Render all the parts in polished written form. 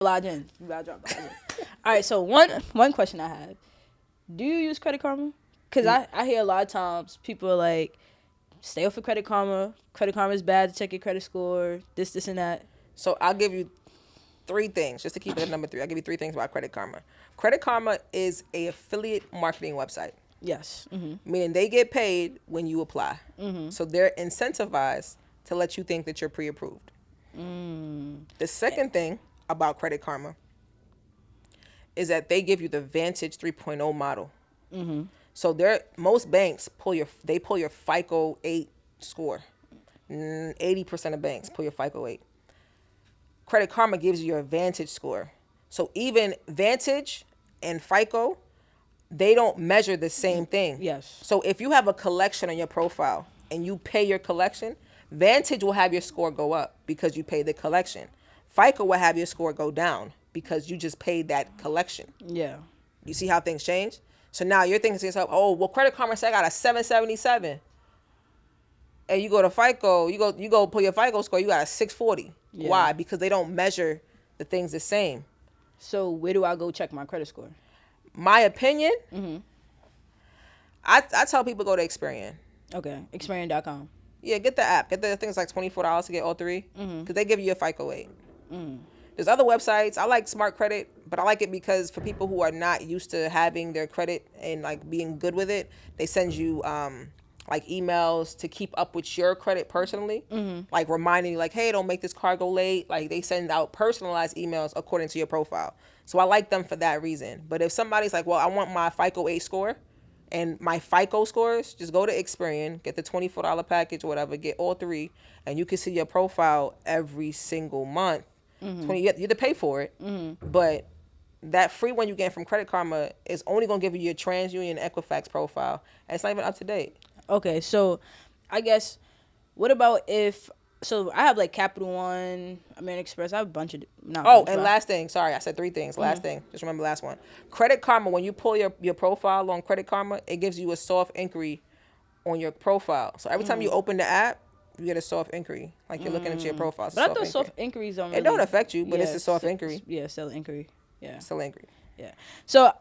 Lodge in. You gotta drop lodge in. All right, so one question I have. Do you use Credit Karma? Because I hear a lot of times people are like, stay off of Credit Karma. Credit Karma is bad to check your credit score. This, and that. So I'll give you 3 things, just to keep it at number 3. I'll give you 3 things about Credit Karma. Credit Karma is a affiliate marketing website. Yes. Mm-hmm. Meaning they get paid when you apply. Mm-hmm. So they're incentivized to let you think that you're pre-approved. The second thing about Credit Karma is that they give you the Vantage 3.0 model. Mm-hmm. So most banks pull your FICO 8 score. 80% of banks pull your FICO 8. Credit Karma gives you your Vantage score. So even Vantage and FICO, they don't measure the same thing. Yes. So if you have a collection on your profile and you pay your collection, Vantage will have your score go up because you paid the collection. FICO will have your score go down because you just paid that collection. Yeah. You see how things change? So now you're thinking to yourself, oh, well, Credit Karma said I got a 777. And you go to FICO, you go pull your FICO score, you got a 640. Yeah. Why? Because they don't measure the things the same. So where do I go check my credit score? My opinion, I tell people go to Experian. Okay, Experian.com. Yeah, get the app. Get the things like $24 to get all 3 because they give you a FICO 8. There's other websites. I like Smart Credit, but I like it because for people who are not used to having their credit and like being good with it, they send you like emails to keep up with your credit personally, like reminding you like, hey, don't make this card go late. Like they send out personalized emails according to your profile. So I like them for that reason. But if somebody's like, well, I want my FICO 8 score and my FICO scores, just go to Experian, get the $24 package or whatever, get all 3, and you can see your profile every single month. You have to pay for it, but that free one you get from Credit Karma is only going to give you your TransUnion and Equifax profile, and it's not even up to date. Okay, so I guess what about if so I have like Capital One, American Express, I have a bunch of Last thing, sorry, I said 3 things. Last thing, just remember the last one. Credit Karma, when you pull your profile on Credit Karma, it gives you a soft inquiry on your profile. So every time you open the app, you get a soft inquiry, like you're looking at your profile. But I thought soft inquiries don't really... It don't affect you, but it's a soft inquiry. Yeah, still inquiry. Yeah. Still inquiry. Yeah. So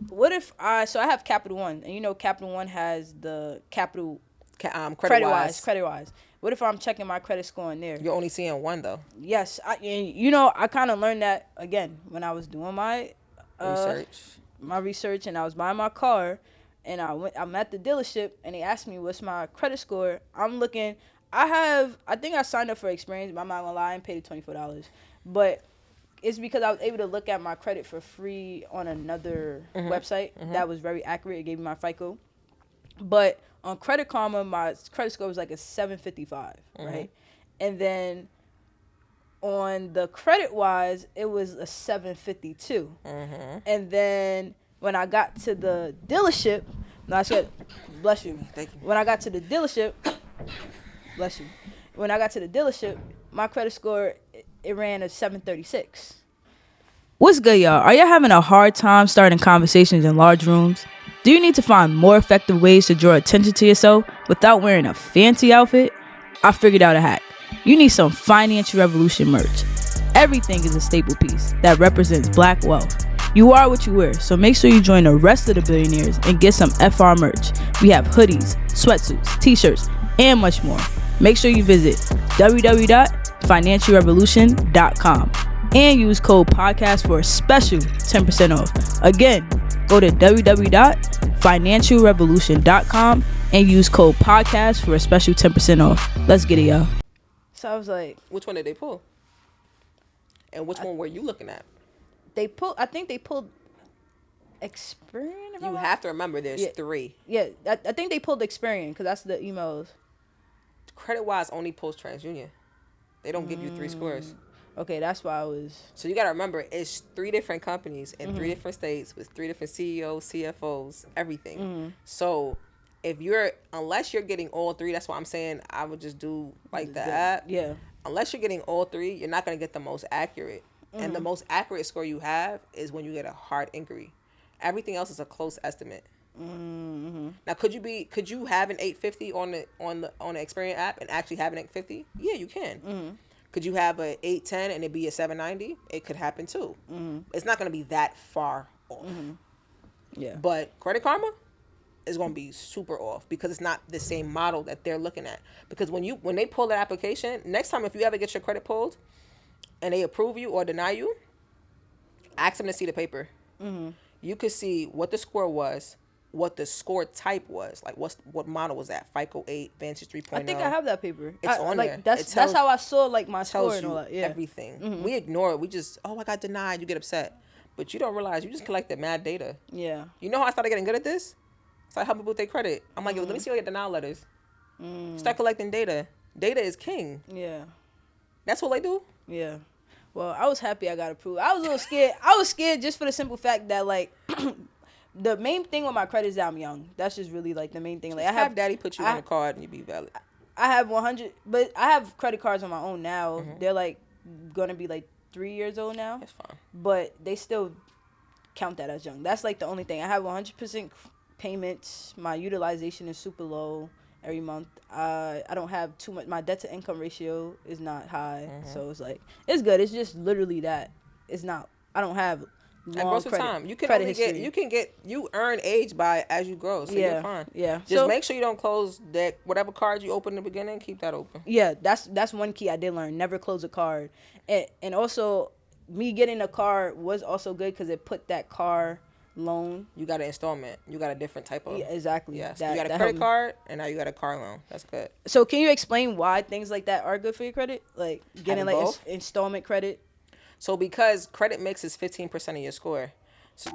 what if I have Capital One, and you know Capital One has the Capital credit-wise. What if I'm checking my credit score in there? You're only seeing one though. Yes, I kind of learned that again when I was doing my research, and I was buying my car, and I'm at the dealership, and they asked me what's my credit score. I'm looking. I think I signed up for Experience, but I'm not gonna lie, I paid $24, but it's because I was able to look at my credit for free on another website that was very accurate. It gave me my FICO. But on Credit Karma, my credit score was like a 755, right? And then on the credit-wise, it was a 752. And then when I got to the dealership, I said, bless you. Thank you. When I got to the dealership, bless you. When I got to the dealership, my credit score, it ran a 736. What's good, y'all? Are y'all having a hard time starting conversations in large rooms? Do you need to find more effective ways to draw attention to yourself without wearing a fancy outfit? I figured out a hack. You need some Financial Revolution merch. Everything is a staple piece that represents Black wealth. You are what you wear, so make sure you join the rest of the billionaires and get some FR merch. We have hoodies, sweatsuits, t-shirts, and much more. Make sure you visit www.financialrevolutionn.com and use code podcast for a special 10% off. Again, go to www.financialrevolutionn.com and use code podcast for a special 10% off. Let's get it, y'all. So I was like, which one did they pull? And which one were you looking at? I think they pulled Experian. You have to remember there's 3. Yeah, I think they pulled Experian because that's the emails. Credit-wise only pulls TransUnion. They don't give you 3 scores. Okay, that's why I was... So you got to remember, it's 3 different companies in 3 different states with 3 different CEOs, CFOs, everything. So unless you're getting all 3, that's why I'm saying I would just do like the app. Yeah. Unless you're getting all 3, you're not going to get the most accurate. And the most accurate score you have is when you get a hard inquiry. Everything else is a close estimate. Now, could you have an 850 on the Experian app and actually have an 850? Yeah, you can. Could you have a 810 and it be a 790? It could happen too. It's not going to be that far off. Yeah. But Credit Karma is going to be super off because it's not the same model that they're looking at. Because when they pull that application, next time if you ever get your credit pulled and they approve you or deny you, ask them to see the paper. You could see what the score was, what the score type was, like what model was that? FICO 8, Vantage 3.0. I think I have that paper. It's on there. That's how I saw like my score and all that. Yeah. Everything. We ignore it. We just, I got denied. You get upset, but you don't realize you just collected mad data. Yeah. You know how I started getting good at this? So I help people with their credit. I'm like, let me see all your denial letters. Start collecting data. Data is king. Yeah. That's what they do. Yeah. Well, I was happy I got approved. I was a little scared. I was scared just for the simple fact that like the main thing with my credit is that I'm young. That's just really like the main thing. Like I have daddy put you on a card and you be valid. I have 100, but I have credit cards on my own now. They're like gonna be like 3 years old now. That's fine. But they still count that as young. That's like the only thing. I have 100% payments. My utilization is super low every month. I don't have too much. My debt to income ratio is not high, so it's like it's good. It's just literally that it's not. I don't have long credit. Time. You can only you earn age by as you grow, so you're fine. Yeah. Just make sure you don't close that whatever card you open in the beginning. Keep that open. Yeah, that's one key I did learn. Never close a card, and also me getting a car was also good because it put that car loan. You got an installment. You got a different type of. Yeah, exactly. Yes. You got a credit card, and now you got a car loan. That's good. So can you explain why things like that are good for your credit? Like getting like installment credit. So because credit mix is 15% of your score. So